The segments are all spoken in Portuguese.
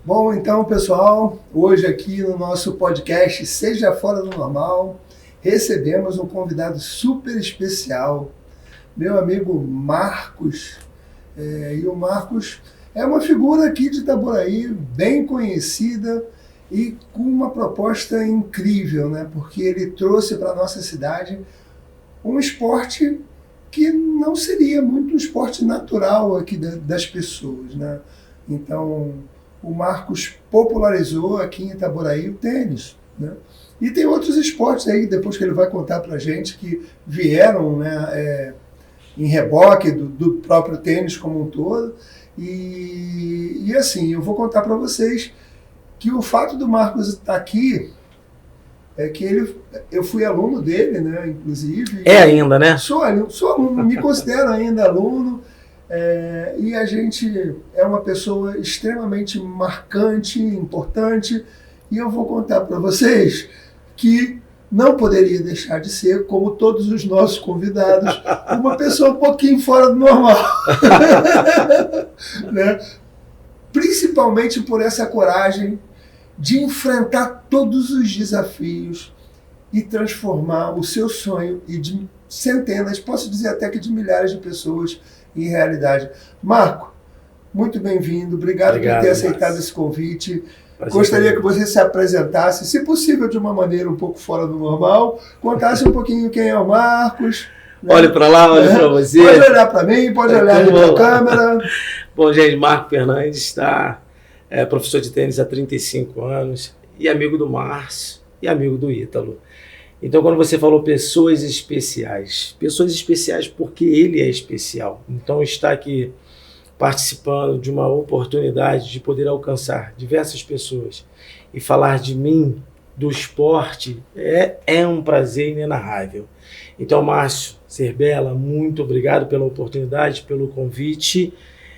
Bom, então, pessoal, hoje aqui no nosso podcast Seja Fora do Normal, recebemos um convidado super especial, meu amigo Marcos. E o Marcos é uma figura aqui de Itaboraí, bem conhecida e com uma proposta incrível, né? Porque ele trouxe para a nossa cidade um esporte que não seria muito um esporte natural aqui das pessoas, né? Então, o Marcos popularizou aqui em Itaboraí o tênis, né? E tem outros esportes aí, depois que ele vai contar para a gente, que vieram, né, em reboque do próprio tênis como um todo. E assim, eu vou contar para vocês que o fato do Marcos estar aqui é que eu fui aluno dele, né, inclusive. É ainda, né? Sou aluno, me considero ainda aluno. E a gente é uma pessoa extremamente marcante, importante, e eu vou contar para vocês que não poderia deixar de ser, como todos os nossos convidados, uma pessoa um pouquinho fora do normal. Né? Principalmente por essa coragem de enfrentar todos os desafios e transformar o seu sonho e de centenas, posso dizer até que de milhares de pessoas em realidade. Marco, muito bem-vindo. Obrigado por ter aceitado esse convite. Gostaria que você se apresentasse, se possível de uma maneira um pouco fora do normal, contasse um pouquinho quem é o Marcos. Né? Olhe para lá, olhe para você. Pode olhar para mim, pode olhar ali para a câmera. Bom, gente, Marco Fernandes é professor de tênis há 35 anos e amigo do Márcio e amigo do Ítalo. Então, quando você falou pessoas especiais porque ele é especial. Então, estar aqui participando de uma oportunidade de poder alcançar diversas pessoas e falar de mim, do esporte, é um prazer inenarrável. Então, Márcio Serbella, muito obrigado pela oportunidade, pelo convite.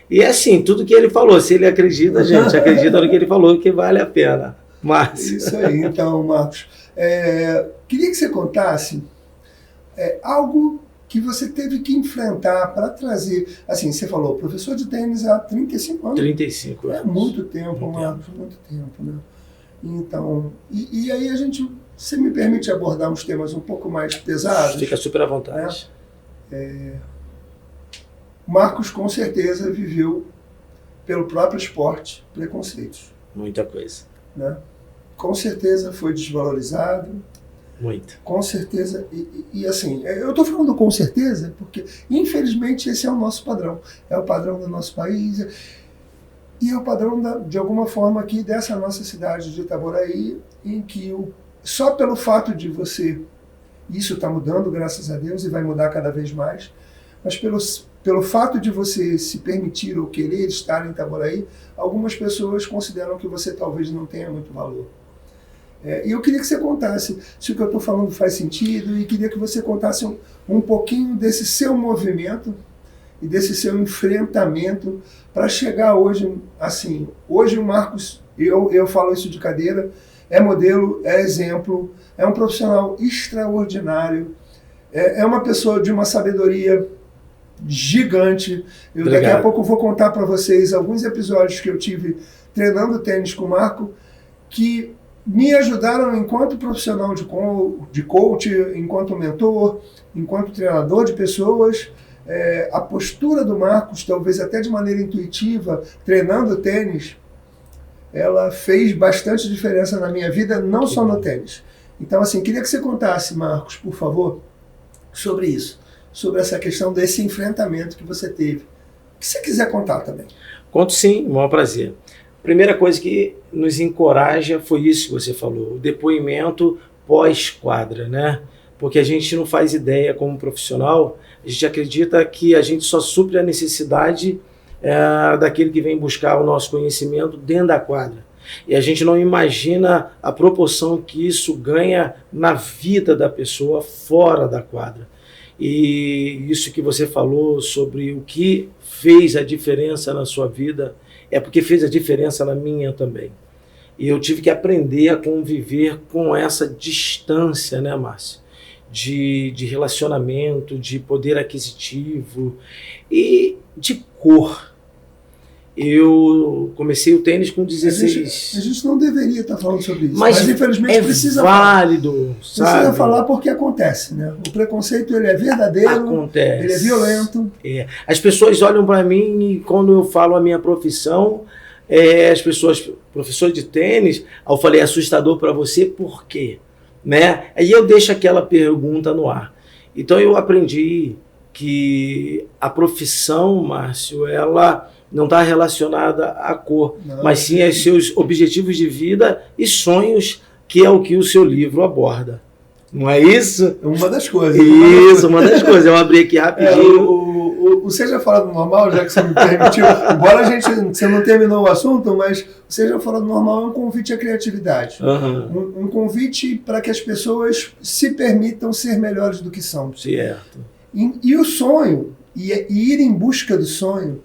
E assim, tudo que ele falou, se ele acredita, a gente acredita no que ele falou, que vale a pena. Márcio. Isso aí, então, Marcos. Queria que você contasse algo que você teve que enfrentar para trazer. Assim, você falou, professor de tênis há 35 anos. 35 anos. É muito tempo, Marcos, muito tempo, né? Então, e aí você me permite abordar uns temas um pouco mais pesados? Fica super à vontade. Marcos, com certeza, viveu, pelo próprio esporte, preconceitos. Muita coisa. Né? Com certeza foi desvalorizado. Muito. Com certeza. E assim, eu estou falando com certeza porque, infelizmente, esse é o nosso padrão. É o padrão do nosso país. E é o padrão, de alguma forma, aqui dessa nossa cidade de Itaboraí, em que só pelo fato de você... Isso está mudando, graças a Deus, e vai mudar cada vez mais. Mas pelo fato de você se permitir ou querer estar em Itaboraí, algumas pessoas consideram que você talvez não tenha muito valor. E eu queria que você contasse se o que eu estou falando faz sentido, e queria que você contasse um pouquinho desse seu movimento e desse seu enfrentamento para chegar hoje, assim, hoje o Marcos, eu falo isso de cadeira, é modelo, é exemplo, é um profissional extraordinário, é uma pessoa de uma sabedoria gigante. Daqui a pouco vou contar para vocês alguns episódios que eu tive treinando tênis com o Marco, que me ajudaram enquanto profissional de coach, enquanto mentor, enquanto treinador de pessoas. A postura do Marcos, talvez até de maneira intuitiva, treinando tênis, ela fez bastante diferença na minha vida, não só no tênis. Então, assim, queria que você contasse, Marcos, por favor, sobre isso, sobre essa questão desse enfrentamento que você teve. O que você quiser contar também. Conto sim, um prazer. Primeira coisa que nos encoraja foi isso que você falou, o depoimento pós-quadra, né? Porque a gente não faz ideia como profissional, a gente acredita que a gente só supre a necessidade daquele que vem buscar o nosso conhecimento dentro da quadra. E a gente não imagina a proporção que isso ganha na vida da pessoa fora da quadra. E isso que você falou sobre o que fez a diferença na sua vida, é porque fez a diferença na minha também. E eu tive que aprender a conviver com essa distância, né, Márcio? De relacionamento, de poder aquisitivo e de cor. eu comecei o tênis com 16. A gente não deveria estar falando sobre isso, mas infelizmente precisa válido, falar. Precisa falar porque acontece, né? O preconceito ele é verdadeiro, acontece. Ele é violento. As pessoas olham para mim e quando eu falo a minha profissão, as pessoas, professor de tênis, eu falei, assustador para você, por quê? Né? Aí eu deixo aquela pergunta no ar. Então eu aprendi que a profissão, Márcio, ela não está relacionada à cor, mas sim aos seus objetivos de vida e sonhos, que é o que o seu livro aborda. Não é isso? Uma das coisas. Isso, uma das coisas. Eu abri aqui rapidinho. O Seja Fora do Normal, já que você me permitiu, embora você não terminou o assunto, mas o Seja Fora do Normal é um convite à criatividade. Um convite para que as pessoas se permitam ser melhores do que são. Certo. E o sonho, e ir em busca do sonho,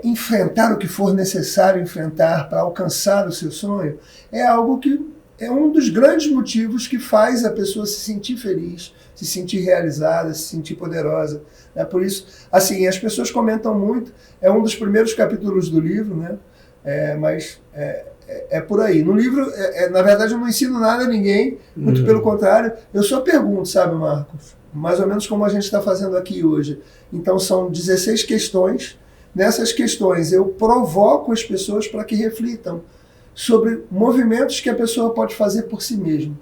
enfrentar o que for necessário enfrentar para alcançar o seu sonho, é algo que é um dos grandes motivos que faz a pessoa se sentir feliz, se sentir realizada, se sentir poderosa. Por isso, assim, as pessoas comentam muito, é um dos primeiros capítulos do livro, né? Mas é por aí. No livro, na verdade, eu não ensino nada a ninguém, muito pelo contrário, eu só pergunto, sabe, Marcos? Mais ou menos como a gente está fazendo aqui hoje. Então, são 16 questões. Nessas questões, eu provoco as pessoas para que reflitam sobre movimentos que a pessoa pode fazer por si mesma.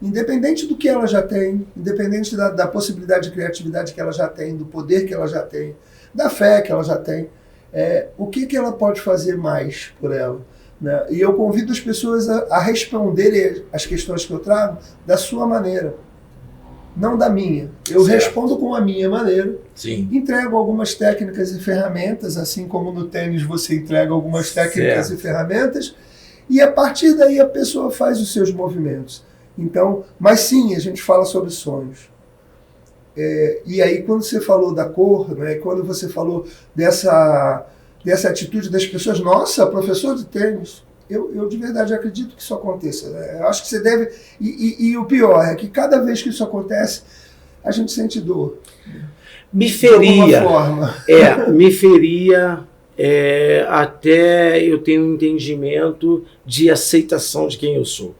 Independente do que ela já tem, independente da possibilidade de criatividade que ela já tem, do poder que ela já tem, da fé que ela já tem, o que ela pode fazer mais por ela. Né? E eu convido as pessoas a responderem as questões que eu trago da sua maneira, não da minha. Eu respondo com a minha maneira. Sim. Entrego algumas técnicas e ferramentas, assim como no tênis você entrega algumas técnicas e ferramentas, e a partir daí a pessoa faz os seus movimentos. Então, mas sim, a gente fala sobre sonhos. E aí quando você falou da cor, né, quando você falou dessa atitude das pessoas, nossa, professor de tênis, eu de verdade acredito que isso aconteça. Né? Eu acho que você deve... E o pior é que cada vez que isso acontece, a gente sente dor. Me feria. De alguma forma. Me feria até eu ter um entendimento de aceitação de quem eu sou.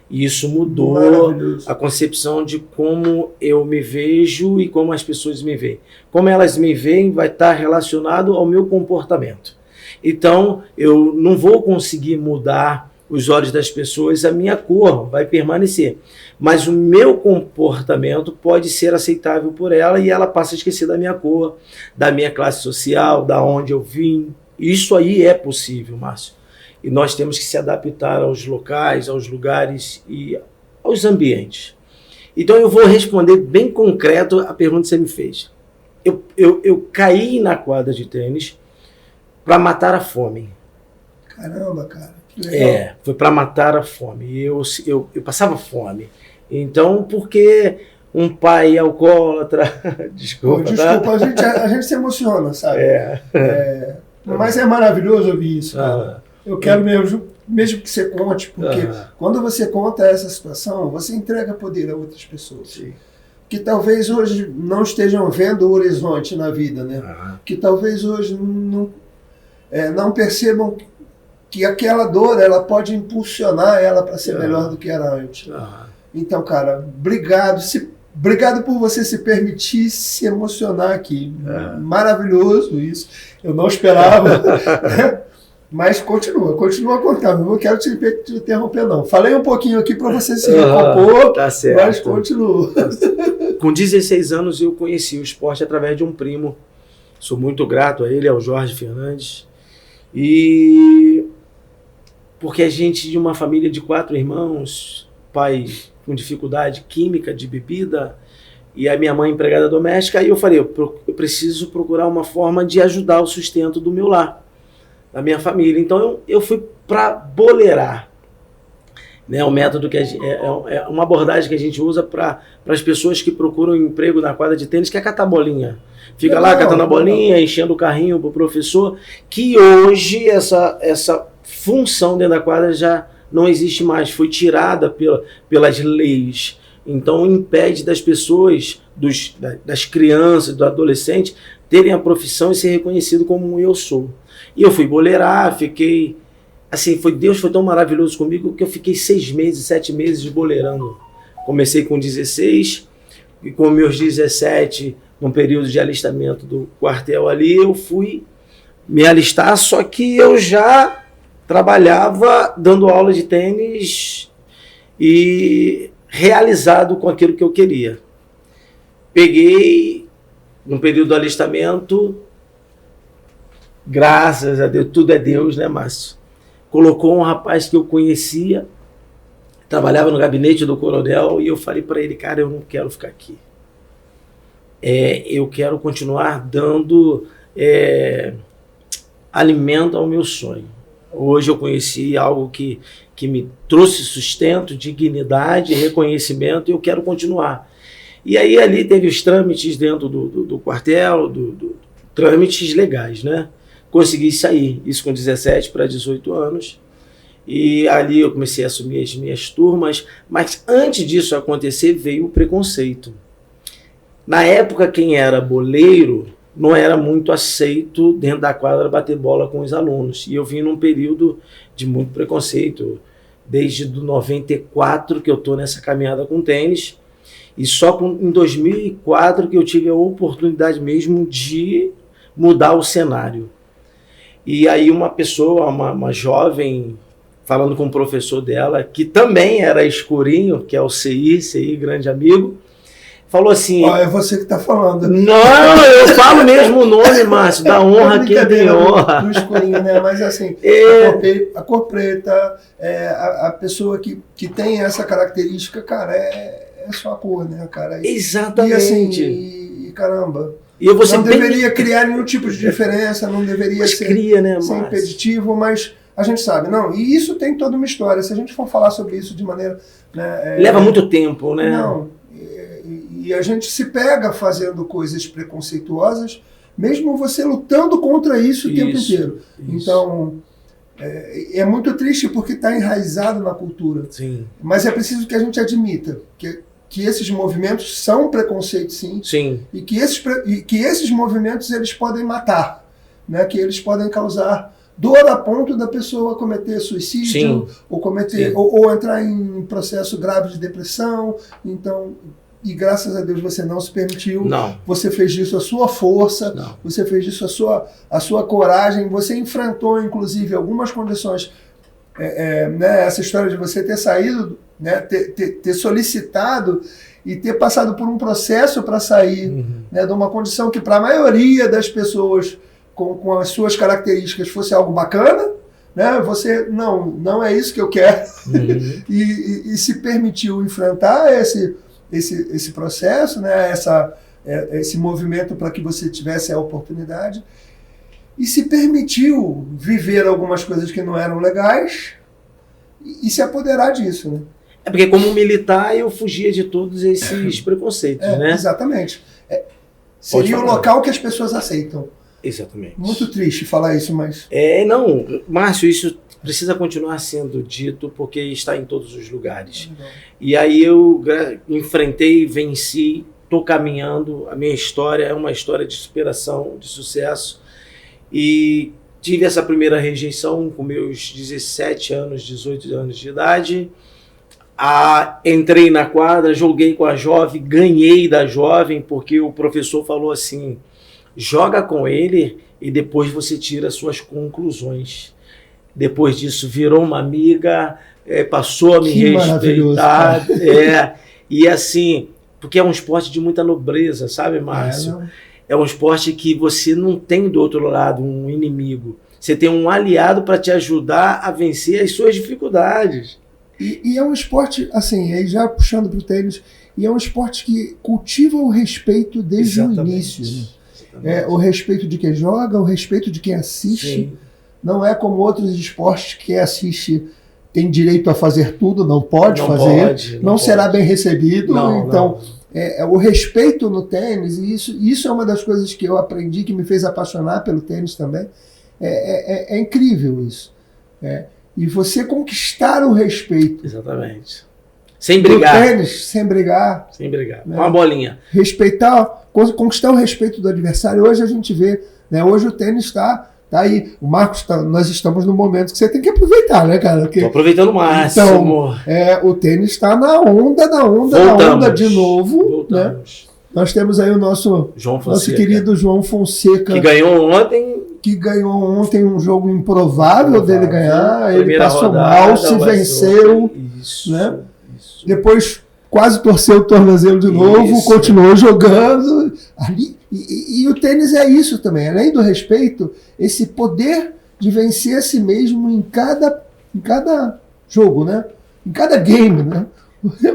E isso mudou a concepção de como eu me vejo e como as pessoas me veem. Como elas me veem vai estar relacionado ao meu comportamento. Então, eu não vou conseguir mudar os olhos das pessoas, a minha cor vai permanecer. Mas o meu comportamento pode ser aceitável por ela e ela passa a esquecer da minha cor, da minha classe social, da onde eu vim. Isso aí é possível, Márcio. E nós temos que se adaptar aos locais, aos lugares e aos ambientes. Então eu vou responder bem concreto a pergunta que você me fez. Eu caí na quadra de tênis para matar a fome. Caramba, cara, que legal. Foi para matar a fome. Eu passava fome. Então, porque um pai alcoólatra... Desculpa, tá? a gente se emociona, sabe? Mas é maravilhoso ouvir isso, cara. Eu quero mesmo que você conte, porque quando você conta essa situação, você entrega poder a outras pessoas. Sim. Que talvez hoje não estejam vendo o horizonte na vida, né? Que talvez hoje não percebam que aquela dor ela pode impulsionar ela para ser melhor do que era antes. Então, cara, obrigado por você se permitir se emocionar aqui. Maravilhoso isso. Eu não esperava. Mas continua contando. Eu não quero te interromper, não. Falei um pouquinho aqui para você se recompor, tá certo. Mas continua. Com 16 anos eu conheci o esporte através de um primo. Sou muito grato a ele, ao Jorge Fernandes. E porque a gente de uma família de 4 irmãos, pai com dificuldade química de bebida e a minha mãe empregada doméstica, aí eu falei, eu preciso procurar uma forma de ajudar o sustento do meu lar, da minha família. Então eu fui para boleirar, né? Um método que é uma abordagem que a gente usa para as pessoas que procuram emprego na quadra de tênis, que é catar bolinha. Fica lá catando a bolinha, enchendo o carrinho para o professor, que hoje essa função dentro da quadra já não existe mais, foi tirada pelas leis. Então impede das pessoas, das crianças, do adolescente, terem a profissão e ser reconhecido como eu sou. E eu fui boleirar, fiquei... Assim, Deus foi tão maravilhoso comigo que eu fiquei 6 meses, 7 meses boleirando. Comecei com 16 e com meus 17, num período de alistamento do quartel ali, eu fui me alistar, só que eu já trabalhava dando aula de tênis e realizado com aquilo que eu queria. Peguei, no período do alistamento, graças a Deus, tudo é Deus, né, Márcio? Colocou um rapaz que eu conhecia, trabalhava no gabinete do coronel, e eu falei para ele, cara, eu não quero ficar aqui. Eu quero continuar dando alimento ao meu sonho. Hoje eu conheci algo que me trouxe sustento, dignidade, reconhecimento, e eu quero continuar. E aí ali teve os trâmites dentro do quartel, trâmites legais, né? Consegui sair, isso com 17 para 18 anos, e ali eu comecei a assumir as minhas turmas, mas antes disso acontecer veio o preconceito. Na época, quem era boleiro não era muito aceito dentro da quadra bater bola com os alunos, e eu vim num período de muito preconceito, desde 94 que eu estou nessa caminhada com tênis, e só em 2004 que eu tive a oportunidade mesmo de mudar o cenário. E aí uma pessoa, uma jovem, falando com o professor dela, que também era escurinho, que é o CI, grande amigo, falou assim... é você que está falando. Não, eu falo mesmo o nome, Márcio, da honra quem tem honra. Do escurinho, né? Mas assim, a cor preta, a pessoa que tem essa característica, cara, é só a cor, né, cara? Exatamente. E assim, caramba... E eu vou não deveria criar nenhum tipo de diferença, não deveria ser impeditivo, mas a gente sabe, não. E isso tem toda uma história. Se a gente for falar sobre isso de maneira... Né, leva muito tempo, né? Não. E a gente se pega fazendo coisas preconceituosas, mesmo você lutando contra isso o tempo inteiro. Isso. Então, é muito triste porque está enraizado na cultura. Sim. Mas é preciso que a gente admita que esses movimentos são preconceito, sim. Sim. E que esses movimentos eles podem matar, né? Que eles podem causar dor a ponto da pessoa cometer suicídio, ou entrar em processo grave de depressão. Então, e graças a Deus você não se permitiu. Não. Você fez disso a sua força, não. Você fez disso a sua coragem, você enfrentou inclusive algumas condições. Né, essa história de você ter saído, né, ter solicitado e ter passado por um processo para sair, né, de uma condição que para a maioria das pessoas com as suas características fosse algo bacana, né, você não é isso que eu quero, e se permitiu enfrentar esse processo, né, esse movimento para que você tivesse a oportunidade. E se permitiu viver algumas coisas que não eram legais e se apoderar disso, né? Porque como militar eu fugia de todos esses preconceitos, né? Exatamente. Seria o local que as pessoas aceitam. Exatamente. Muito triste falar isso, mas... Não, Márcio, isso precisa continuar sendo dito porque está em todos os lugares. E aí eu enfrentei, venci, estou caminhando, a minha história é uma história de superação, de sucesso. E tive essa primeira rejeição com meus 17 anos, 18 anos de idade. Entrei na quadra, joguei com a jovem, ganhei da jovem, porque o professor falou assim, joga com ele e depois você tira as suas conclusões. Depois disso virou uma amiga, passou a me respeitar. E assim, porque é um esporte de muita nobreza, sabe, Márcio? É um esporte que você não tem do outro lado um inimigo. Você tem um aliado para te ajudar a vencer as suas dificuldades. E é um esporte, assim, aí já puxando para o tênis, e é um esporte que cultiva o respeito desde o início. Né? O respeito de quem joga, o respeito de quem assiste. Sim. Não é como outros esportes que quem assiste tem direito a fazer tudo, não pode fazer, não será bem recebido. Então, o respeito no tênis, e isso é uma das coisas que eu aprendi, que me fez apaixonar pelo tênis também. É incrível isso. E você conquistar o respeito. Exatamente. Sem brigar. No tênis, sem brigar. Sem brigar. Né? Uma bolinha. Conquistar o respeito do adversário. Hoje a gente vê, né? Hoje o tênis está Tá aí, o Marcos, nós estamos no momento que você tem que aproveitar, né, cara? Estou aproveitando o máximo. Então, o tênis está na onda de novo. Né? Nós temos aí o nosso querido João Fonseca. Que ganhou ontem um jogo improvável dele ganhar. Ele passou mal, se venceu. Isso, né? Isso. Depois quase torceu o tornozelo de novo, continuou jogando. E o tênis é isso também, além do respeito, esse poder de vencer a si mesmo em cada jogo, né? Em cada game, né?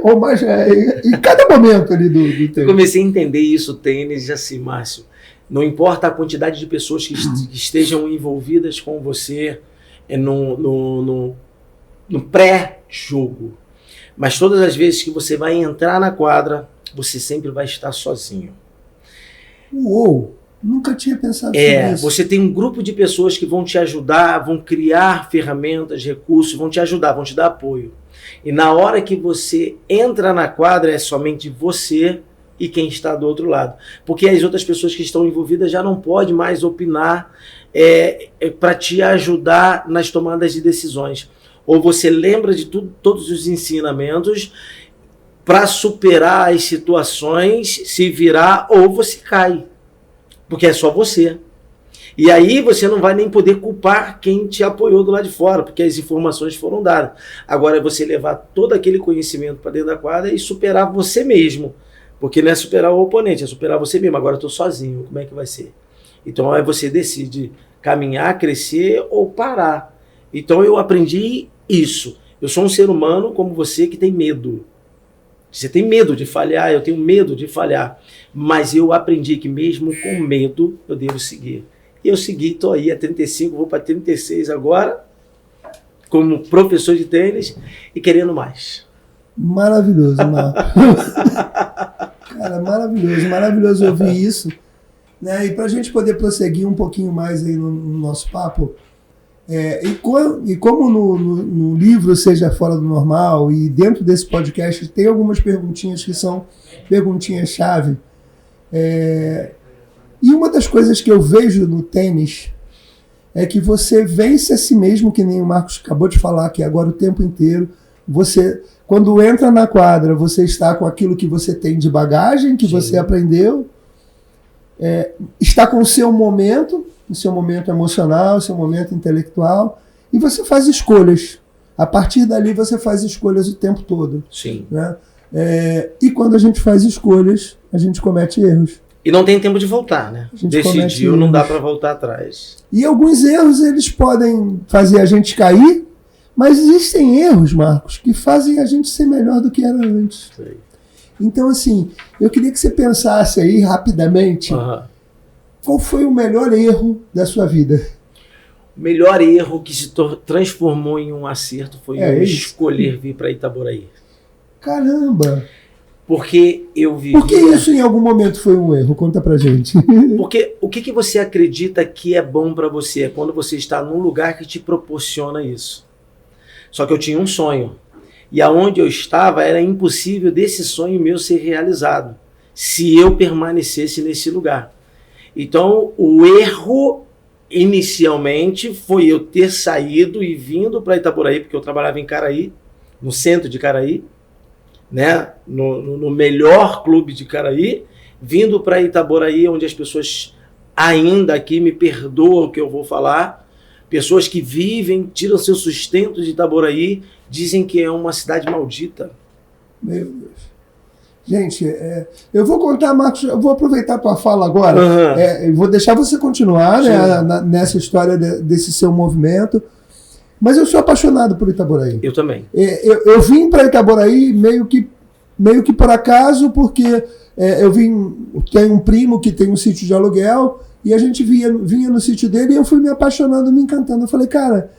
Ou mais, em cada momento ali do tênis. Eu comecei a entender isso, tênis, assim, Márcio. Não importa a quantidade de pessoas que estejam envolvidas com você no pré-jogo, mas todas as vezes que você vai entrar na quadra, você sempre vai estar sozinho. Uou, nunca tinha pensado sobre isso. Você tem um grupo de pessoas que vão te ajudar, vão criar ferramentas, recursos, vão te ajudar, vão te dar apoio. E na hora que você entra na quadra, é somente você e quem está do outro lado. Porque as outras pessoas que estão envolvidas já não podem mais opinar para te ajudar nas tomadas de decisões. Ou você lembra de todos os ensinamentos para superar as situações, se virar, ou você cai. Porque é só você. E aí você não vai nem poder culpar quem te apoiou do lado de fora, porque as informações foram dadas. Agora é você levar todo aquele conhecimento para dentro da quadra e superar você mesmo. Porque não é superar o oponente, é superar você mesmo. Agora eu estou sozinho, como é que vai ser? Então aí você decide caminhar, crescer ou parar. Então eu aprendi isso. Eu sou um ser humano como você que tem medo. Você tem medo de falhar, eu tenho medo de falhar. Mas eu aprendi que mesmo com medo, eu devo seguir. E eu segui, estou aí a 35, vou para 36 agora, como professor de tênis e querendo mais. Maravilhoso, Marcos. Cara, maravilhoso ouvir isso. Né? E para a gente poder prosseguir um pouquinho mais aí no nosso papo, e como no livro Seja Fora do Normal e dentro desse podcast tem algumas perguntinhas que são perguntinhas-chave. E uma das coisas que eu vejo no tênis é que você vence a si mesmo, que nem o Marcos acabou de falar aqui agora o tempo inteiro. Você, quando entra na quadra, você está com aquilo que você tem de bagagem, que você aprendeu, está com o seu momento emocional, o seu momento intelectual, e você faz escolhas. A partir dali você faz escolhas o tempo todo. Sim. Né? E quando a gente faz escolhas, a gente comete erros. E não tem tempo de voltar, né? Decidiu, não dá para voltar atrás. E alguns erros, eles podem fazer a gente cair, mas existem erros, Marcos, que fazem a gente ser melhor do que era antes. Sei. Então, assim, eu queria que você pensasse aí rapidamente, qual foi o melhor erro da sua vida? O melhor erro que se transformou em um acerto foi eu escolher vir para Itaboraí. Caramba! Porque eu vivi... Por que isso em algum momento foi um erro? Conta pra gente. Porque o que você acredita que é bom para você? É quando você está num lugar que te proporciona isso. Só que eu tinha um sonho. E aonde eu estava era impossível desse sonho meu ser realizado, se eu permanecesse nesse lugar. Então, o erro inicialmente foi eu ter saído e vindo para Itaboraí, porque eu trabalhava em Caraí, no centro de Caraí, né? No melhor clube de Caraí, vindo para Itaboraí, onde as pessoas ainda aqui me perdoam o que eu vou falar, pessoas que vivem, tiram seu sustento de Itaboraí, dizem que é uma cidade maldita. Meu Deus. Gente, eu vou contar, Marcos, eu vou aproveitar a tua fala agora, eu vou deixar você continuar, né, nessa história desse seu movimento, mas eu sou apaixonado por Itaboraí. Eu também. Eu vim para Itaboraí meio que por acaso, porque tenho um primo que tem um sítio de aluguel, e a gente vinha no sítio dele e eu fui me apaixonando, me encantando. Eu falei, cara,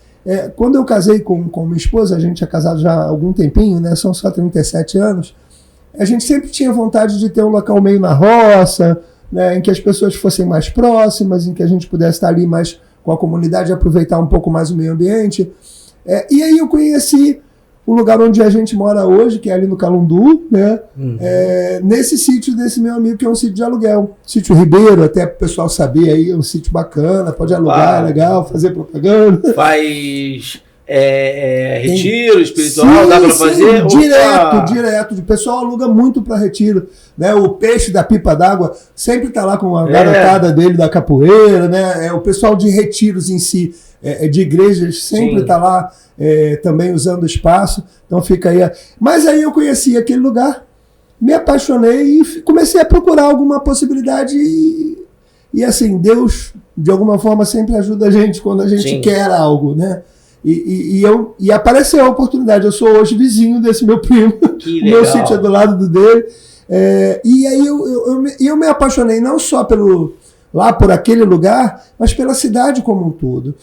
quando eu casei com minha esposa, a gente é casado já há algum tempinho, né, são só 37 anos, a gente sempre tinha vontade de ter um local meio na roça, né, em que as pessoas fossem mais próximas, em que a gente pudesse estar ali mais com a comunidade e aproveitar um pouco mais o meio ambiente. E aí eu conheci o lugar onde a gente mora hoje, que é ali no Calundu, né? Nesse sítio desse meu amigo, que é um sítio de aluguel. Sítio Ribeiro, até para o pessoal saber aí, é um sítio bacana, pode alugar, é legal, fazer propaganda. Faz retiro espiritual, dá para fazer? Direto. O pessoal aluga muito para retiro. Né? O peixe da pipa d'água sempre está lá com a garotada dele da capoeira, né? O pessoal de retiros em si, de igrejas, sempre está lá também usando o espaço. Então fica aí. Mas aí eu conheci aquele lugar, me apaixonei e comecei a procurar alguma possibilidade. E assim, Deus, de alguma forma, sempre ajuda a gente quando a gente quer algo, né? E apareceu a oportunidade. Eu sou hoje vizinho desse meu primo. Que legal. O meu sítio é do lado do dele. E aí eu me apaixonei não só por aquele lugar, mas pela cidade como um todo.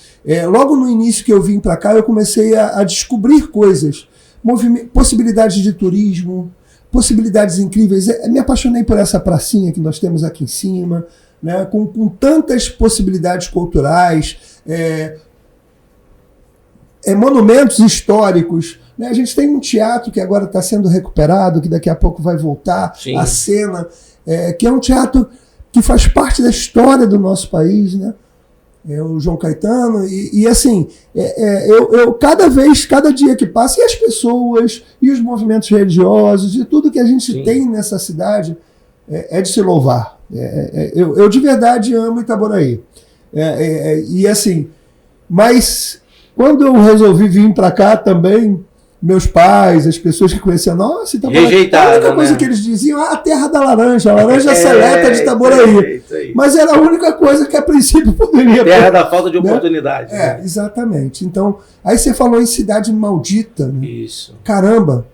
Logo no início que eu vim para cá, eu comecei a descobrir coisas, possibilidades de turismo, possibilidades incríveis. Me apaixonei por essa pracinha que nós temos aqui em cima, né, com tantas possibilidades culturais, monumentos históricos. Né? A gente tem um teatro que agora está sendo recuperado, que daqui a pouco vai voltar à cena, que é um teatro que faz parte da história do nosso país, né? O João Caetano, e assim, cada dia que passa, e as pessoas, e os movimentos religiosos, e tudo que a gente tem nessa cidade é de se louvar. Eu de verdade amo Itaboraí. E assim, mas quando eu resolvi vir para cá também, meus pais, as pessoas que conheciam, nossa, Itaboraí, a única coisa que eles diziam, a terra da laranja, a laranja seleta de Itaboraí. Mas era a única coisa que a princípio poderia... Terra da falta de oportunidade. Né? Exatamente. Então, aí você falou em cidade maldita. Né? Isso. Caramba.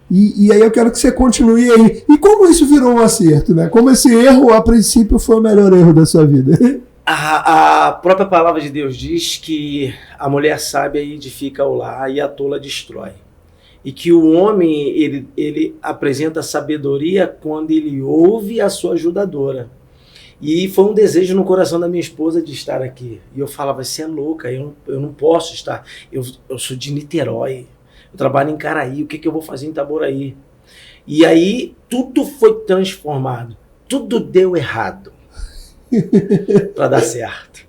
E aí eu quero que você continue aí. E como isso virou um acerto, né? Como esse erro, a princípio, foi o melhor erro da sua vida? A própria palavra de Deus diz que a mulher sábia edifica o lar e a tola destrói. E que o homem, ele apresenta sabedoria quando ele ouve a sua ajudadora. E foi um desejo no coração da minha esposa de estar aqui. E eu falava, você é louca, eu não posso estar. Eu sou de Niterói, eu trabalho em Caraí, o que eu vou fazer em Itaboraí? E aí tudo foi transformado, tudo deu errado para dar certo.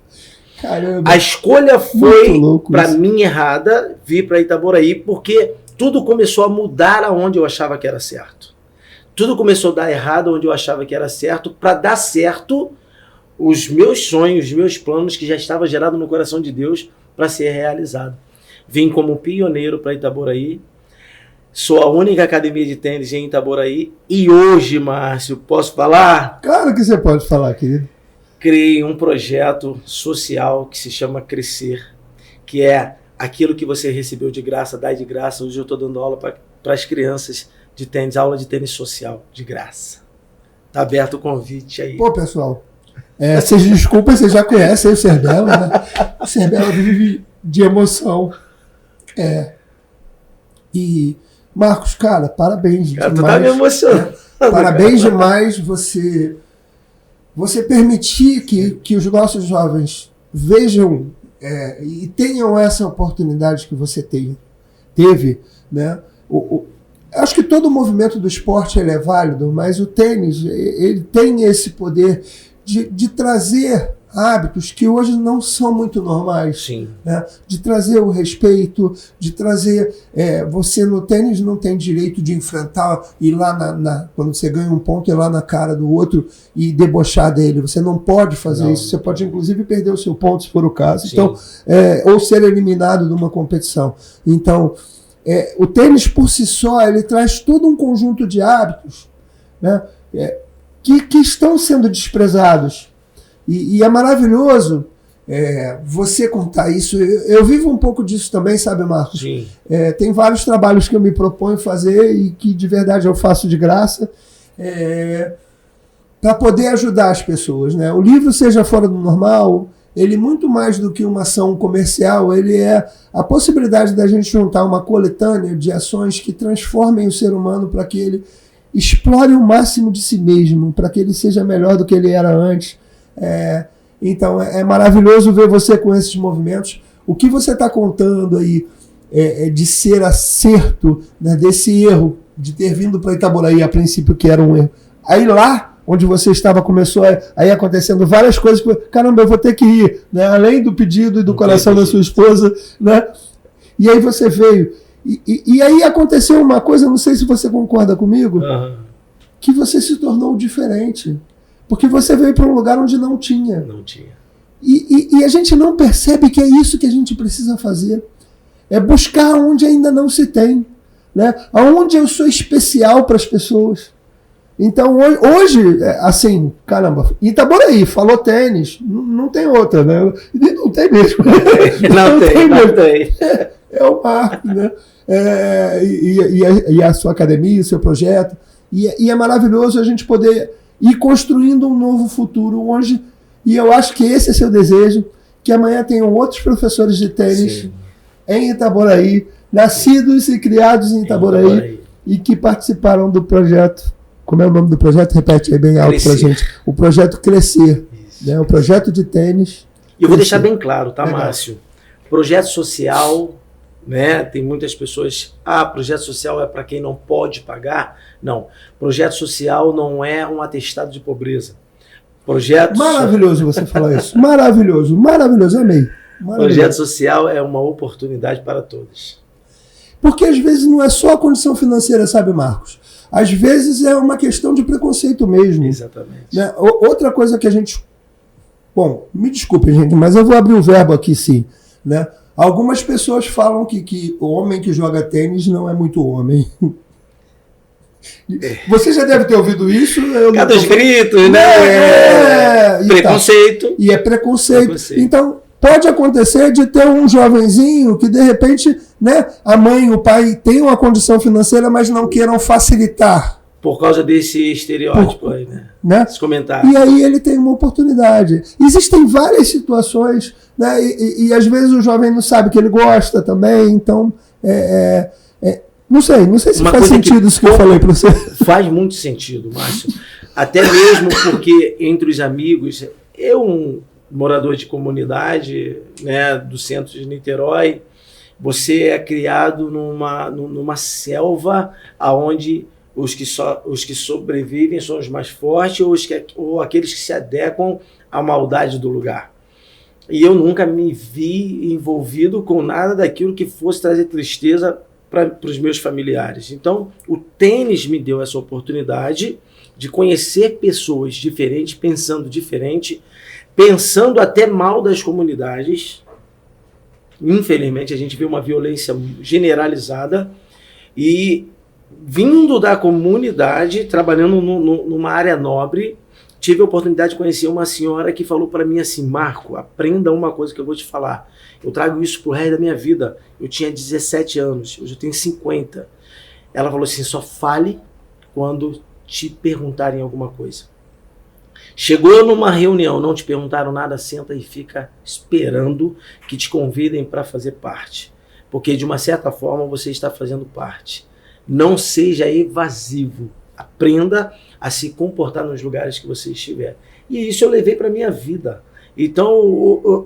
Caramba, a escolha foi para mim errada vir para Itaboraí, porque tudo começou a mudar aonde eu achava que era certo. Tudo começou a dar errado onde eu achava que era certo, para dar certo os meus sonhos, os meus planos que já estavam gerados no coração de Deus para ser realizado. Vim como pioneiro para Itaboraí. Sou a única academia de tênis em Itaboraí. E hoje, Márcio, posso falar? Claro que você pode falar, querido. Criei um projeto social que se chama Crescer, que é aquilo que você recebeu de graça, dá de graça. Hoje eu estou dando aula para as crianças de tênis, aula de tênis social, de graça. Está aberto o convite aí. Pô, pessoal, vocês desculpem, vocês já conhecem o Cerbela, né? O Cerbela vive de emoção. E, Marcos, cara, parabéns demais. Tu tá me emocionando. Parabéns demais você permitir que os nossos jovens vejam e tenham essa oportunidade que você teve, né? Acho que todo o movimento do esporte é válido, mas o tênis ele tem esse poder de trazer hábitos que hoje não são muito normais. Sim. Né? De trazer o respeito, de trazer... você no tênis não tem direito de enfrentar, ir lá quando você ganha um ponto, ir lá na cara do outro e debochar dele. Você não pode fazer isso. Você pode, inclusive, perder o seu ponto, se for o caso. Então, ou ser eliminado de uma competição. Então, o tênis, por si só, ele traz todo um conjunto de hábitos, né? Que estão sendo desprezados. E é maravilhoso você contar isso. Eu vivo um pouco disso também, sabe, Marcos? Sim. Tem vários trabalhos que eu me proponho fazer e que de verdade eu faço de graça para poder ajudar as pessoas. Né? O livro Seja Fora do Normal, ele muito mais do que uma ação comercial, ele é a possibilidade da gente juntar uma coletânea de ações que transformem o ser humano para que ele explore o máximo de si mesmo, para que ele seja melhor do que ele era antes. Então é maravilhoso ver você com esses movimentos. O que você está contando aí de ser acerto, né, desse erro, de ter vindo para Itaboraí a princípio que era um erro. Aí lá, onde você estava, começou aí acontecendo várias coisas que, caramba, eu vou ter que ir, né? Além do pedido e do coração da sua esposa, né? E aí você veio. E aí aconteceu uma coisa, não sei se você concorda comigo, que você se tornou diferente. Porque você veio para um lugar onde não tinha. Não tinha. E a gente não percebe que é isso que a gente precisa fazer. É buscar onde ainda não se tem. Né? Aonde eu sou especial para as pessoas. Então, hoje, assim, caramba, Itaboraí, falou tênis, não tem outra, né? Não tem mesmo. Não tem. É o marco, né? E a sua academia, o seu projeto. E é maravilhoso a gente poder ir construindo um novo futuro hoje. E eu acho que esse é seu desejo, que amanhã tenham outros professores de tênis Sim. em Itaboraí, nascidos e criados em Itaboraí, e que participaram do projeto. Como é o nome do projeto? Repete aí bem alto pra gente. O projeto Crescer. Né? O projeto de tênis. E eu vou deixar bem claro, tá, Márcio? Projeto social, né? Tem muitas pessoas. Projeto social é para quem não pode pagar. Não. Projeto social não é um atestado de pobreza. Maravilhoso você falar isso. Maravilhoso, amei. Projeto social é uma oportunidade para todos. Porque às vezes não é só a condição financeira, sabe, Marcos? Às vezes é uma questão de preconceito mesmo. Exatamente. Né? Outra coisa que a gente... Bom, me desculpe, gente, mas eu vou abrir o verbo aqui, sim. Né? Algumas pessoas falam que o homem que joga tênis não é muito homem. Você já deve ter ouvido isso. Cada escrito, né? Preconceito. E é preconceito. Então, pode acontecer de ter um jovenzinho que, de repente, né, a mãe e o pai têm uma condição financeira, mas não queiram facilitar. Por causa desse estereótipo aí, né? Esse comentário. E aí ele tem uma oportunidade. Existem várias situações, né? E às vezes o jovem não sabe que ele gosta também, então... Não sei se faz sentido isso que eu falei para você. Faz muito sentido, Márcio. Até mesmo porque entre os amigos, um morador de comunidade, né, do centro de Niterói, você é criado numa selva onde os que sobrevivem são os mais fortes ou aqueles que se adequam à maldade do lugar. E eu nunca me vi envolvido com nada daquilo que fosse trazer tristeza para os meus familiares. Então, o tênis me deu essa oportunidade de conhecer pessoas diferentes, pensando diferente, pensando até mal das comunidades. Infelizmente, a gente vê uma violência generalizada e vindo da comunidade, trabalhando numa área nobre, tive a oportunidade de conhecer uma senhora que falou para mim assim: Marco, aprenda uma coisa que eu vou te falar. Eu trago isso pro resto da minha vida. Eu tinha 17 anos, hoje eu tenho 50. Ela falou assim: só fale quando te perguntarem alguma coisa. Chegou numa reunião, não te perguntaram nada, senta e fica esperando que te convidem para fazer parte. Porque de uma certa forma você está fazendo parte. Não seja evasivo. Aprenda a se comportar nos lugares que você estiver. E isso eu levei para a minha vida. Então,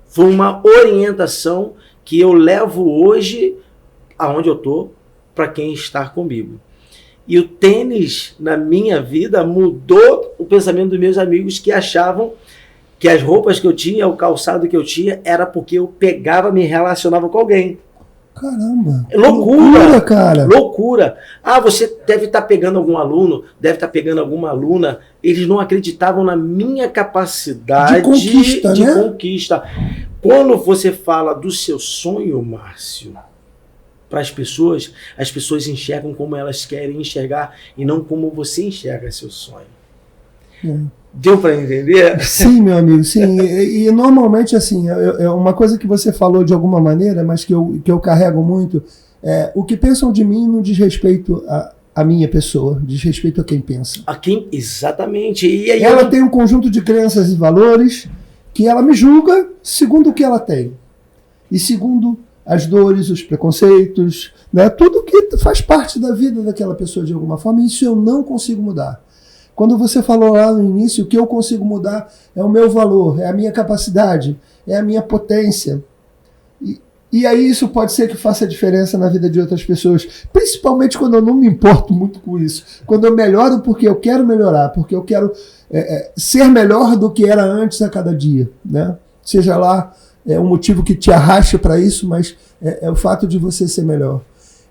foi uma orientação que eu levo hoje aonde eu estou para quem está comigo. E o tênis, na minha vida, mudou o pensamento dos meus amigos que achavam que as roupas que eu tinha, o calçado que eu tinha, era porque eu pegava, me relacionava com alguém. Caramba! Loucura, cara! Loucura! Você deve estar pegando algum aluno, deve estar pegando alguma aluna. Eles não acreditavam na minha capacidade de conquista. Quando você fala do seu sonho, Márcio, para as pessoas enxergam como elas querem enxergar e não como você enxerga seu sonho. Deu para entender? Sim, meu amigo, sim. E normalmente, assim, é uma coisa que você falou de alguma maneira, mas que eu carrego muito, o que pensam de mim não diz respeito à minha pessoa, diz respeito a quem pensa. Exatamente. E aí ela tem um conjunto de crenças e valores que ela me julga segundo o que ela tem. E segundo as dores, os preconceitos, né, tudo que faz parte da vida daquela pessoa de alguma forma, e isso eu não consigo mudar. Quando você falou lá no início, o que eu consigo mudar é o meu valor, é a minha capacidade, é a minha potência. E E aí isso pode ser que faça diferença na vida de outras pessoas, principalmente quando eu não me importo muito com isso. Quando eu melhoro porque eu quero melhorar, porque eu quero ser melhor do que era antes a cada dia, né? Seja lá um motivo que te arraste para isso, mas é o fato de você ser melhor.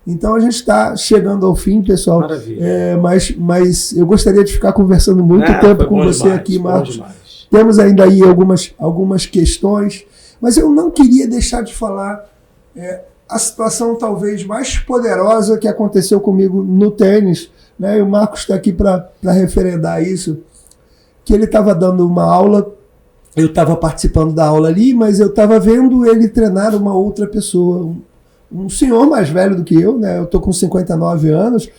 Então a gente está chegando ao fim, pessoal. Maravilha. Mas eu gostaria de ficar conversando muito tempo com você demais, aqui, Marcos. Temos ainda aí algumas questões, mas eu não queria deixar de falar a situação talvez mais poderosa que aconteceu comigo no tênis, né? E o Marcos está aqui para referendar isso, que ele estava dando uma aula, eu estava participando da aula ali, mas eu estava vendo ele treinar uma outra pessoa, um senhor mais velho do que eu, né? Eu estou com 59 anos,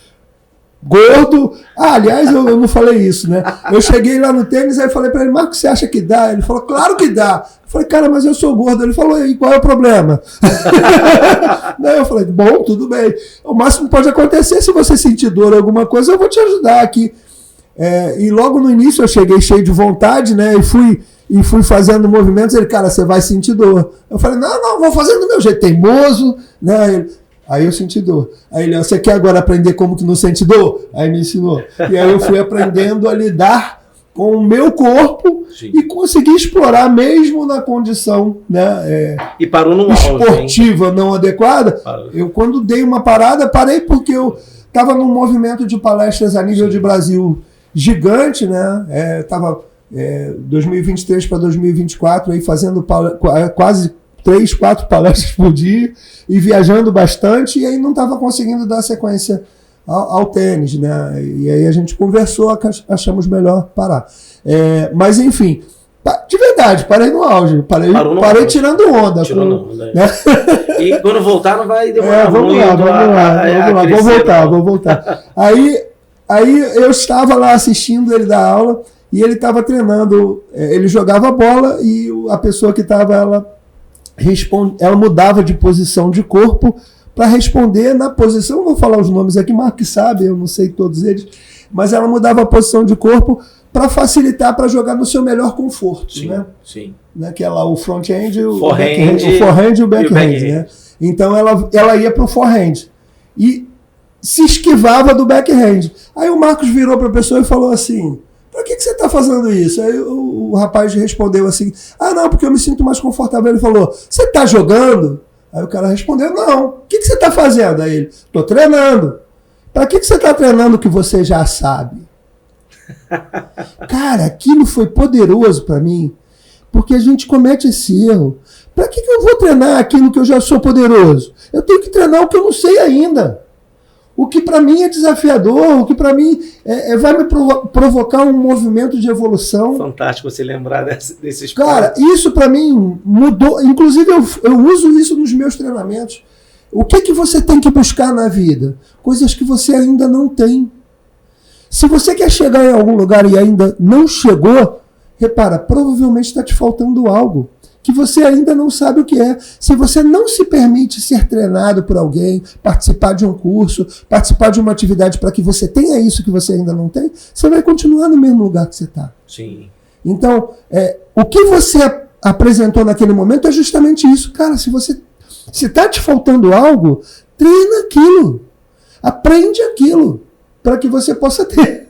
gordo. Aliás, eu não falei isso, né? Eu cheguei lá no tênis, aí falei para ele, Marcos, você acha que dá? Ele falou, claro que dá. Eu falei, cara, mas eu sou gordo. Ele falou, e qual é o problema? Daí eu falei, bom, tudo bem. O máximo que pode acontecer, se você sentir dor ou alguma coisa, eu vou te ajudar aqui. E logo no início eu cheguei cheio de vontade, né? E fui fazendo movimentos. Ele, cara, você vai sentir dor. Eu falei, não, vou fazer do meu jeito, teimoso, né? Aí eu senti dor. Aí ele, você quer agora aprender como que não sente dor? Aí me ensinou. E aí eu fui aprendendo a lidar com o meu corpo. Sim. E consegui explorar mesmo na condição, né, e parou num esportiva não adequada. Eu, quando dei uma parada, parei porque eu estava num movimento de palestras a nível de Brasil gigante, né? Estava 2023 para 2024 aí fazendo quase 3, 4 palestras por dia e viajando bastante, e aí não estava conseguindo dar sequência ao tênis, né? E aí a gente conversou, achamos melhor parar. Mas enfim, de verdade, parei no auge, parei tirando onda. Né? E quando voltar não vai demorar muito. Vou voltar. Aí eu estava lá assistindo ele dar aula e ele estava treinando, ele jogava bola e a pessoa que estava, ela mudava de posição de corpo para responder na posição, vou falar os nomes aqui, Marcos sabe, eu não sei todos eles, mas ela mudava a posição de corpo para facilitar para jogar no seu melhor conforto. Sim, né? Sim. Né? Que é lá o front-hand, o forehand e o backhand. Né? Então ela ia para o forehand e se esquivava do backhand. Aí o Marcos virou para a pessoa e falou assim, por que você está fazendo isso? Aí o rapaz respondeu assim, não, porque eu me sinto mais confortável. Ele falou, você está jogando? Aí o cara respondeu, não. O que você está fazendo? Aí ele, estou treinando. Para que você está treinando que você já sabe? Cara, aquilo foi poderoso para mim, porque a gente comete esse erro. Para que eu vou treinar aquilo que eu já sou poderoso? Eu tenho que treinar o que eu não sei ainda. O que para mim é desafiador, o que para mim vai me provocar um movimento de evolução. Fantástico você lembrar desse esporte. Cara, isso para mim mudou. Inclusive eu uso isso nos meus treinamentos. O que você tem que buscar na vida? Coisas que você ainda não tem. Se você quer chegar em algum lugar e ainda não chegou, repara, provavelmente está te faltando algo que você ainda não sabe o que é. Se você não se permite ser treinado por alguém, participar de um curso, participar de uma atividade para que você tenha isso que você ainda não tem, você vai continuar no mesmo lugar que você está. Sim. Então, o que você apresentou naquele momento é justamente isso. Cara, se está te faltando algo, treina aquilo. Aprende aquilo para que você possa ter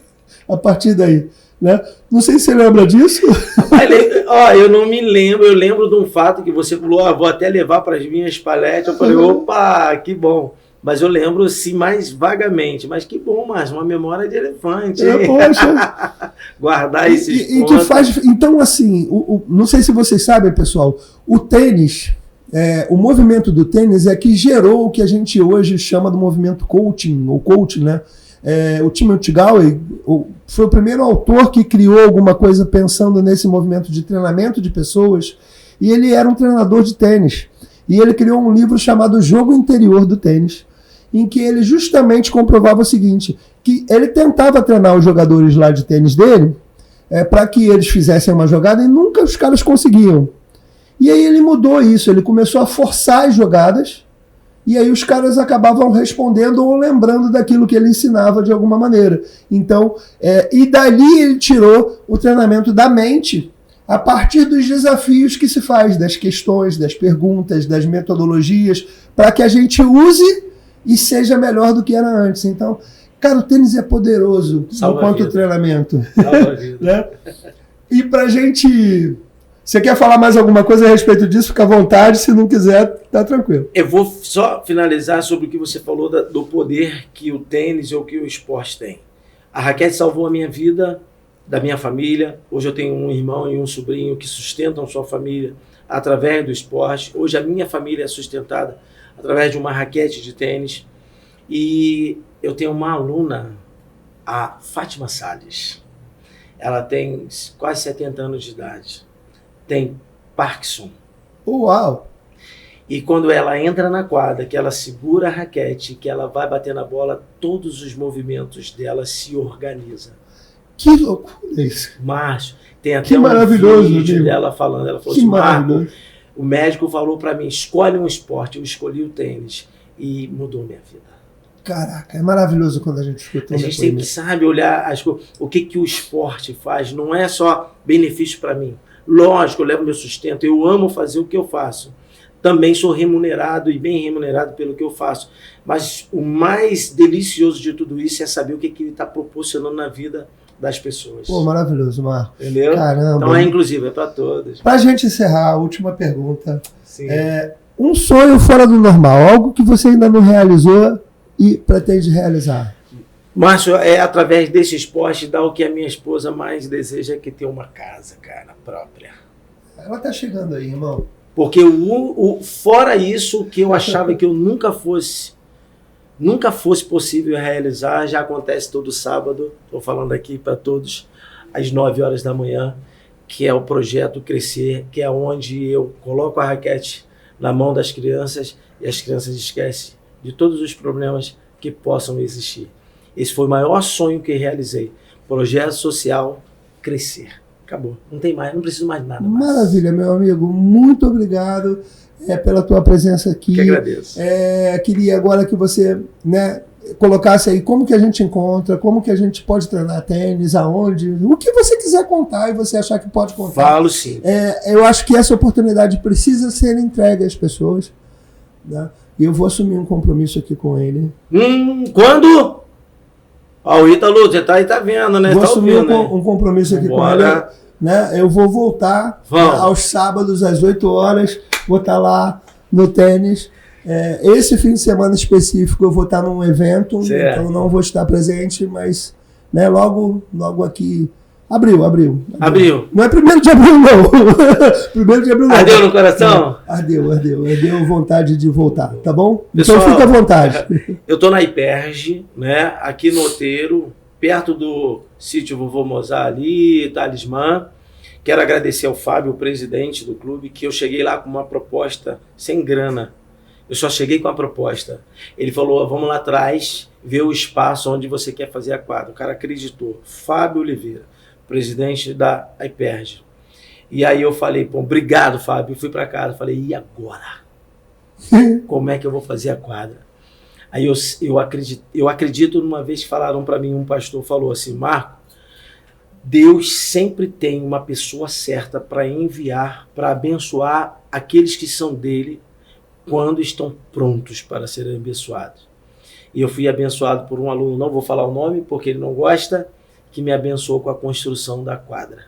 a partir daí. Né? Não sei se você lembra disso. Eu não me lembro. Eu lembro de um fato que você falou, vou até levar para as minhas palestras. Eu falei, opa, que bom. Mas eu lembro assim mais vagamente. Mas que bom, mas uma memória de elefante. Poxa. Guardar esses pontos. Que faz. Então, assim, não sei se vocês sabem, pessoal, o tênis, o movimento do tênis é que gerou o que a gente hoje chama do movimento coaching, ou coach, né? O Timothy Gallwey foi o primeiro autor que criou alguma coisa pensando nesse movimento de treinamento de pessoas, e ele era um treinador de tênis. E ele criou um livro chamado Jogo Interior do Tênis, em que ele justamente comprovava o seguinte, que ele tentava treinar os jogadores lá de tênis dele para que eles fizessem uma jogada e nunca os caras conseguiam. E aí ele mudou isso, ele começou a forçar as jogadas, e aí os caras acabavam respondendo ou lembrando daquilo que ele ensinava de alguma maneira. Então, e dali ele tirou o treinamento da mente a partir dos desafios que se faz, das questões, das perguntas, das metodologias, para que a gente use e seja melhor do que era antes. Então, cara, o tênis é poderoso enquanto treinamento. Salva a vida. Né? E pra gente... Você quer falar mais alguma coisa a respeito disso? Fica à vontade, se não quiser, tá tranquilo. Eu vou só finalizar sobre o que você falou do poder que o tênis ou que o esporte tem. A raquete salvou a minha vida, da minha família. Hoje eu tenho um irmão e um sobrinho que sustentam sua família através do esporte. Hoje a minha família é sustentada através de uma raquete de tênis. E eu tenho uma aluna, a Fátima Salles. Ela tem quase 70 anos de idade. Tem Parkinson. Uau! E quando ela entra na quadra, que ela segura a raquete, que ela vai bater na bola, todos os movimentos dela se organizam. Que loucura isso. Márcio, tem até que maravilhoso, vídeo amigo. dela falando. Ela falou que assim, maravilhoso. Marco, o médico falou para mim, escolhe um esporte. Eu escolhi o tênis e mudou minha vida. Caraca, é maravilhoso quando a gente escuta. A gente tem que saber olhar o que o esporte faz. Não é só benefício para mim. Lógico, eu levo meu sustento. Eu amo fazer o que eu faço. Também sou remunerado e bem remunerado pelo que eu faço. Mas o mais delicioso de tudo isso é saber o que ele está proporcionando na vida das pessoas. Pô, maravilhoso, Marco. Entendeu? Caramba. Então é inclusive, é para todos. Pra gente encerrar, a última pergunta. Sim. Um sonho fora do normal, algo que você ainda não realizou e pretende realizar. Márcio, é através desse esporte dar o que a minha esposa mais deseja, que ter uma casa, cara, própria. Ela tá chegando aí, irmão. Porque fora isso, que eu achava que eu nunca fosse possível realizar, já acontece todo sábado. Estou falando aqui para todos, às 9 horas da manhã, que é o projeto Crescer, que é onde eu coloco a raquete na mão das crianças e as crianças esquecem de todos os problemas que possam existir. Esse foi o maior sonho que realizei. Projeto social Crescer. Acabou. Não tem mais, não preciso mais nada. Maravilha, meu amigo. Muito obrigado pela tua presença aqui. Que agradeço. Queria agora que você colocasse aí como que a gente encontra, como que a gente pode treinar tênis, aonde, o que você quiser contar e você achar que pode contar. Falo sim. Eu acho que essa oportunidade precisa ser entregue às pessoas, né? E eu vou assumir um compromisso aqui com ele. Quando? O Ítalo, você tá aí, tá vendo, né? Vou tá assumir ouvindo, um compromisso aqui com ele. Né? Eu vou voltar aos sábados, às 8 horas, vou estar lá no tênis. Esse fim de semana específico eu vou estar num evento, certo. Então não vou estar presente, mas né, logo aqui... Abril. Não é 1º de abril, não. 1º de abril, não. Ardeu no coração? Ardeu vontade de voltar, tá bom? Pessoal, então fica à vontade. Eu tô na Iperge, né? Aqui no Outeiro, perto do sítio Vovô Mozart ali, Talismã. Quero agradecer ao Fábio, o presidente do clube, que eu cheguei lá com uma proposta sem grana. Eu só cheguei com a proposta. Ele falou, vamos lá atrás, ver o espaço onde você quer fazer a quadra. O cara acreditou. Fábio Oliveira, presidente da Iperge. E aí eu falei, pô, obrigado, Fábio. Eu fui para casa, falei, e agora? Como é que eu vou fazer a quadra? Aí eu acredito numa vez que falaram para mim, um pastor falou assim, Marco, Deus sempre tem uma pessoa certa para enviar, para abençoar aqueles que são dele quando estão prontos para serem abençoados. E eu fui abençoado por um aluno, não vou falar o nome porque ele não gosta, que me abençoou com a construção da quadra.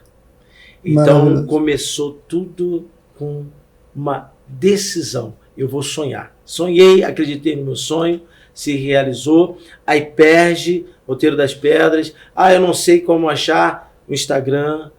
Então começou tudo com uma decisão. Eu vou sonhar. Sonhei, acreditei no meu sonho, se realizou. A Iperge, Outeiro das Pedras. Eu não sei como achar no Instagram,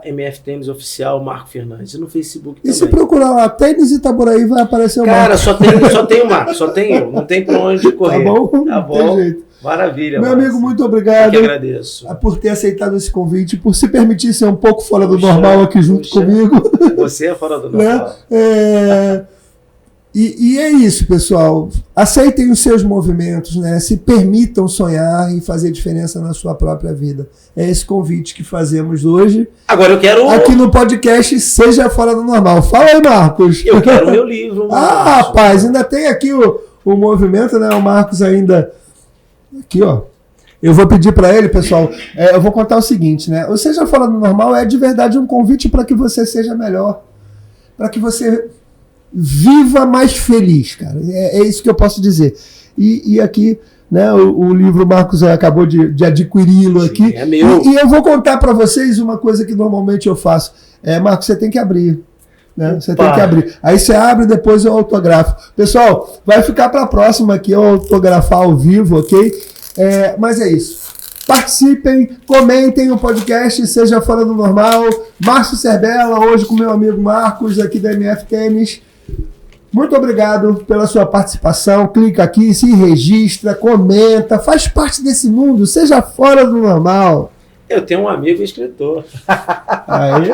@MFTênisoficial Marco Fernandes. E no Facebook também. E se procurar lá, Tênis Itaboraí, vai aparecer o Marco. Cara, só tem o Marco, só tem eu. Não tem pra onde correr. Tá bom? Tá bom. Tem jeito. Maravilha, meu Márcio. amigo, muito obrigado. Eu que agradeço. Por ter aceitado esse convite, por se permitir ser um pouco fora do normal aqui junto comigo. Você é fora do normal. Né? E é isso, pessoal. Aceitem os seus movimentos, né? Se permitam sonhar e fazer diferença na sua própria vida. É esse convite que fazemos hoje. Agora eu quero... Aqui no podcast Seja Fora do Normal. Fala aí, Marcos. Eu quero o meu livro. Rapaz, ainda tem aqui o movimento, né? O Marcos ainda... Aqui, ó. Eu vou pedir para ele, pessoal, eu vou contar o seguinte, né? O Seja Fora do Normal é de verdade um convite para que você seja melhor, para que você viva mais feliz, cara. É isso que eu posso dizer. E aqui, né, o livro Marcos acabou de adquiri-lo aqui. É meu. E eu vou contar para vocês uma coisa que normalmente eu faço. Marcos, você tem que abrir. Né? Você tem que abrir. Aí você abre e depois eu autografo. Pessoal, vai ficar para a próxima aqui, eu autografar ao vivo, ok? Mas é isso. Participem, comentem o podcast Seja Fora do Normal. Márcio Serbella, hoje com meu amigo Marcos, aqui da MF Tênis. Muito obrigado pela sua participação. Clica aqui, se registra, comenta, faz parte desse mundo, seja fora do normal. Eu tenho um amigo escritor. Aí.